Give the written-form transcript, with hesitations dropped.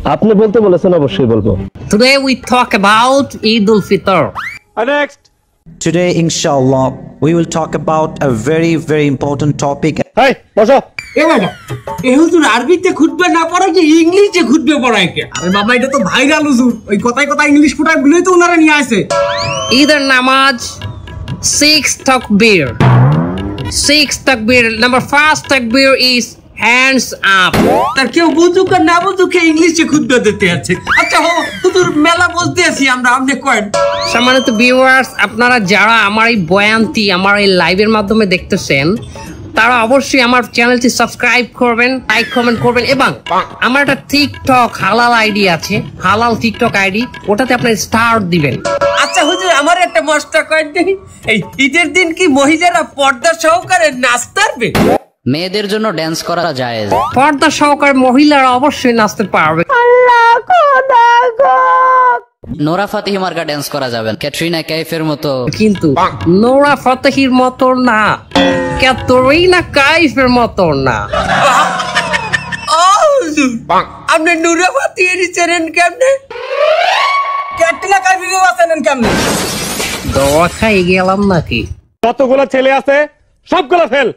আপনি বলতে বলেছেন, অবশ্যই বলবো। Today we talk about Eid al-Fitr. Next. Today, inshallah, we will talk about a very, very important topic. Hi বসো। এ বাবা, এ হুজুর আরবিতে খুতবা না পড়ায় কি ইংলিশে খুতবা পড়ায় কে? আরে বাবা, এটা তো ভাইরাল হুজুর, ওই কথায় কথায় ইংলিশ ফুটায় বলেই তো ওনারা নিয়ে আসে। Either namaz, 6 takbir. 6 takbir. Number first takbir is hands up. তার কেউ বুঝুক আর না বুঝুক ইংলিশে খুতবা দিতে আছে। আচ্ছা হুজুর, মেলা বুঝতে আছি আমরা, আপনি কয়েন। সম্মানিত ভিউয়ার্স, আপনারা যারা আমার এই বয়ানটি আমার এই লাইভের মাধ্যমে দেখতেছেন, তারা অবশ্যই আমার চ্যানেলটি সাবস্ক্রাইব করবেন, লাইক কমেন্ট করবেন, এবং আমার একটা টিকটক হালাল আইডি আছে, হালাল টিকটক আইডি, ওটাতে আপনি স্টার দিবেন। আচ্ছা হুজুর, আমার একটা মশলা কয়েন দেখি, এই ঈদের দিন কি মহিলারা পর্দা সহকারে নাচতে পারবে? মেয়েদের জন্য ড্যান্স করা যায়। পর্দা সহকারে মহিলারা অবশ্যই নাচতে পারবে। নোরা ফাতেহি মার্কা ড্যান্স করা যাবে, ক্যাটরিনা কাইফের মতো। কিন্তু নোরা ফাতেহির মতো না, ক্যাটরিনা কাইফের মতো না। আপনি নুরা ফাতেহি চেনেন কেমনে? ক্যাটরিনা কাইফকে চেনেন কেমনে? দোয়া খাই গেলাম নাকি? কতগুলো ছেলে আছে, সবগুলো ফেল।